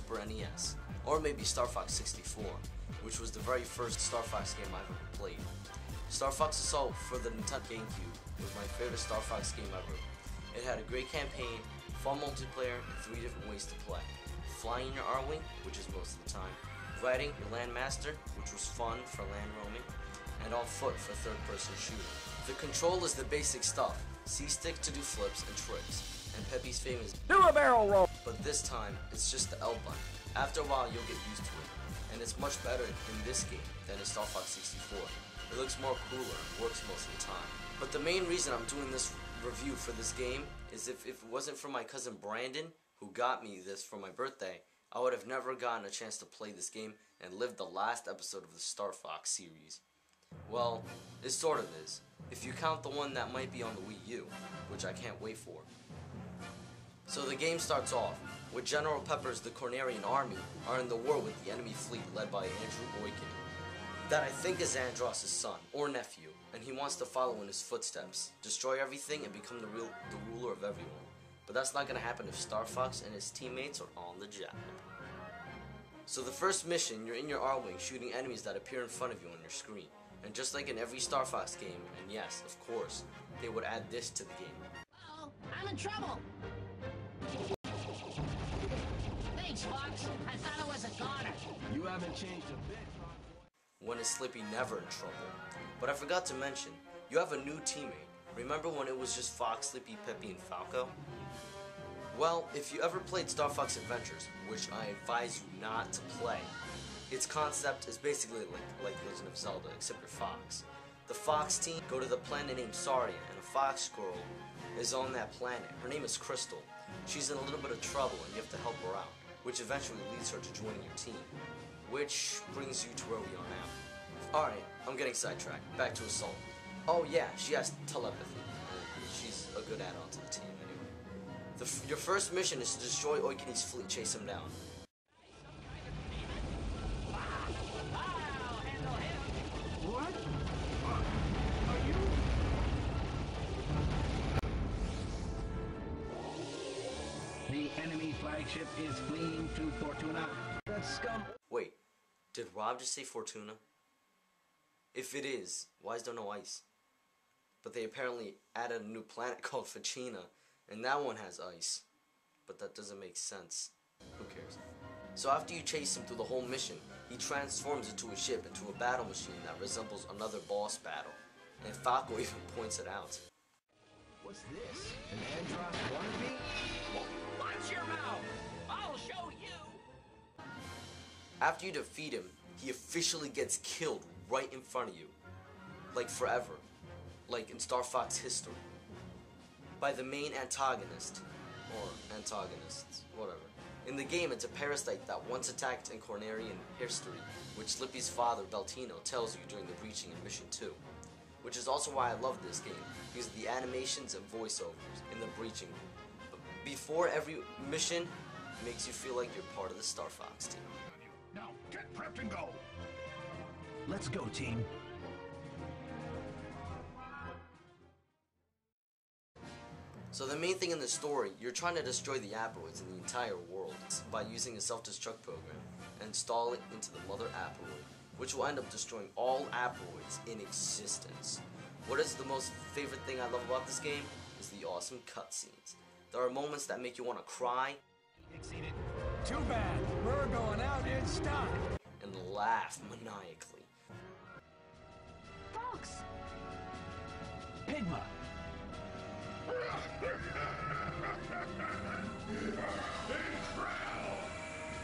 Super NES, or maybe Star Fox 64, which was the very first Star Fox game I've ever played. Star Fox Assault for the Nintendo GameCube was my favorite Star Fox game ever. It had a great campaign, fun multiplayer, and 3 different ways to play. Flying your R-Wing, which is most of the time, riding your Landmaster, which was fun for land roaming, and on foot for third-person shooting. The control is the basic stuff, C-stick to do flips and tricks, and Pepe's famous "Do a barrel roll!" But this time, it's just the L button. After a while, you'll get used to it, and it's much better in this game than in Star Fox 64. It looks more cooler and works most of the time. But the main reason I'm doing this review for this game is if it wasn't for my cousin Brandon, who got me this for my birthday, I would have never gotten a chance to play this game and live the last episode of the Star Fox series. Well, it sort of is, if you count the one that might be on the Wii U, which I can't wait for. So the game starts off with General Pepper's the Cornerian Army are in the war with the enemy fleet led by Andrew Boykin, that I think is Andross' son, or nephew, and he wants to follow in his footsteps, destroy everything and become the ruler of everyone. But that's not going to happen if Star Fox and his teammates are on the job. So the first mission, you're in your R-Wing shooting enemies that appear in front of you on your screen. And just like in every Star Fox game, and yes, of course, they would add this to the game. Uh-oh, I'm in trouble! Thanks, Fox. I thought I was a goner. You haven't changed a bit. When is Slippy never in trouble? But I forgot to mention, you have a new teammate. Remember when it was just Fox, Slippy, Peppy, and Falco? Well, if you ever played Star Fox Adventures, which I advise you not to play, its concept is basically like Legend of Zelda, except you're Fox. The Fox team go to the planet named Saria, and a fox squirrel is on that planet. Her name is Crystal. She's in a little bit of trouble, and you have to help her out, which eventually leads her to joining your team. Which brings you to where we are now. Alright, I'm getting sidetracked. Back to Assault. Oh yeah, she has telepathy, and she's a good add-on to the team anyway. Your first mission is to destroy Oikini's fleet, chase him down. What? Are you? The enemy flagship is fleeing to Fortuna. That scum. Wait, did Rob just say Fortuna? If it is, why is there no ice? But they apparently added a new planet called Ficina, and that one has ice. But that doesn't make sense. Who cares? So after you chase him through the whole mission, he transforms into a ship, into a battle machine that resembles another boss battle. And Falco even points it out. What's this? An Andross wannabe? Watch your mouth! I'll show you! After you defeat him, he officially gets killed right in front of you. Like forever. Like in Star Fox history. By the main antagonist. Or antagonists, whatever. In the game, it's a parasite that once attacked in Cornerian history, which Slippy's father, Beltino, tells you during the breaching in Mission 2. Which is also why I love this game, because of the animations and voiceovers in the breaching. But before every mission, it makes you feel like you're part of the Star Fox team. Now, get prepped and go! Let's go, team. So the main thing in the story, you're trying to destroy the Aperoids in the entire world by using a self-destruct program and install it into the mother Aperoid, which will end up destroying all Aperoids in existence. What is the most favorite thing I love about this game is the awesome cutscenes. There are moments that make you want to cry. Exceeded. Too bad. We're going out in style. And laugh maniacally. Fox! Pigma.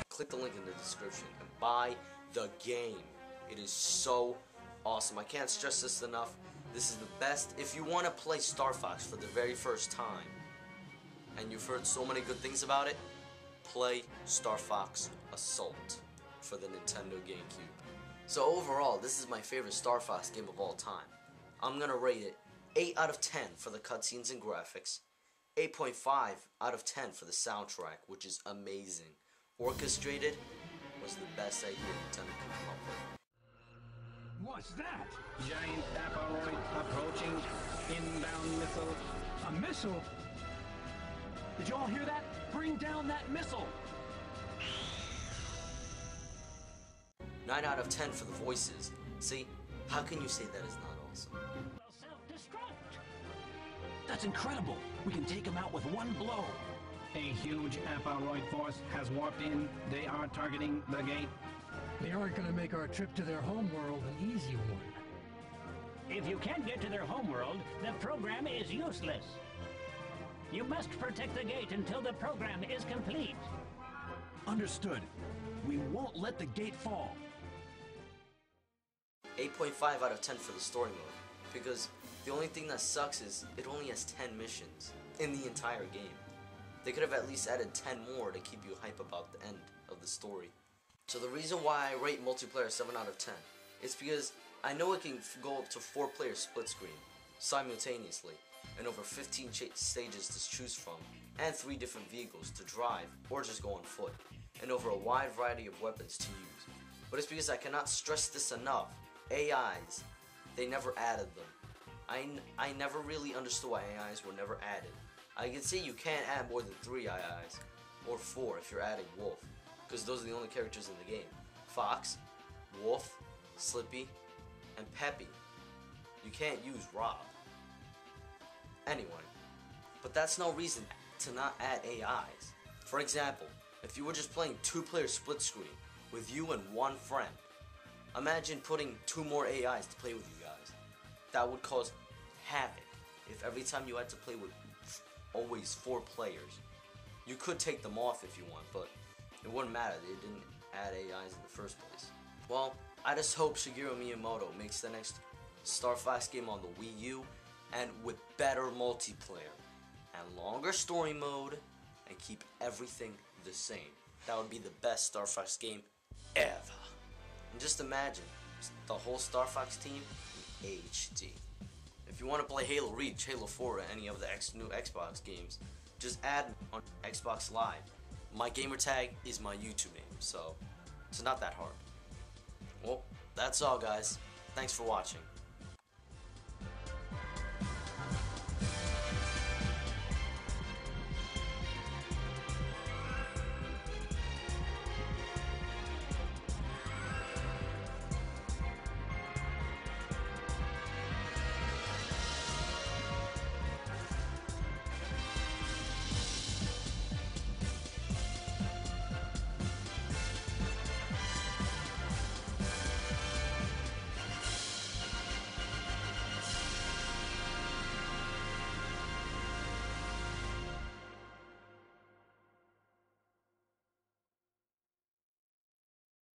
Click the link in the description and buy the game. It is so awesome. I can't stress this enough. This is the best. If you want to play Star Fox for the very first time, and you've heard so many good things about it, play Star Fox Assault for the Nintendo GameCube. So overall, this is my favorite Star Fox game of all time. I'm gonna rate it 8 out of 10 for the cutscenes and graphics, 8.5 out of 10 for the soundtrack, which is amazing. Orchestrated was the best idea Nintendo could come up with. What's that? Giant Aperoid approaching. Inbound missile. A missile? Did you all hear that? Bring down that missile! 9 out of 10 for the voices. See, how can you say that is not awesome? Self-destruct. That's incredible. We can take him out with one blow. A huge Apolloid force has warped in. They are targeting the gate. They aren't going to make our trip to their homeworld an easy one. If you can't get to their homeworld, the program is useless. You must protect the gate until the program is complete. Understood. We won't let the gate fall. 8.5 out of 10 for the story mode, because the only thing that sucks is it only has 10 missions in the entire game. They could have at least added 10 more to keep you hype about the end of the story. So the reason why I rate multiplayer 7 out of 10 is because I know it can go up to 4-player split screen simultaneously, and over 15 stages to choose from, and 3 different vehicles to drive or just go on foot, and over a wide variety of weapons to use. But it's because I cannot stress this enough. AIs, they never added them. I never really understood why AIs were never added. I can see you can't add more than 3 AIs, or 4 if you're adding Wolf, because those are the only characters in the game. Fox, Wolf, Slippy, and Peppy. You can't use R.O.B. Anyway, but that's no reason to not add AIs. For example, if you were just playing 2-player split screen with you and 1 friend, imagine putting 2 more AIs to play with you guys. That would cause havoc if every time you had to play with always 4 players. You could take them off if you want, but it wouldn't matter. They didn't add AIs in the first place. Well, I just hope Shigeru Miyamoto makes the next Star Fox game on the Wii U and with better multiplayer and longer story mode and keep everything the same. That would be the best Star Fox game ever. And just imagine the whole Star Fox team in HD. If you want to play Halo Reach, Halo 4, or any of the new Xbox games, just add on Xbox Live. My gamertag is my YouTube name, so it's not that hard. Well, that's all, guys. Thanks for watching.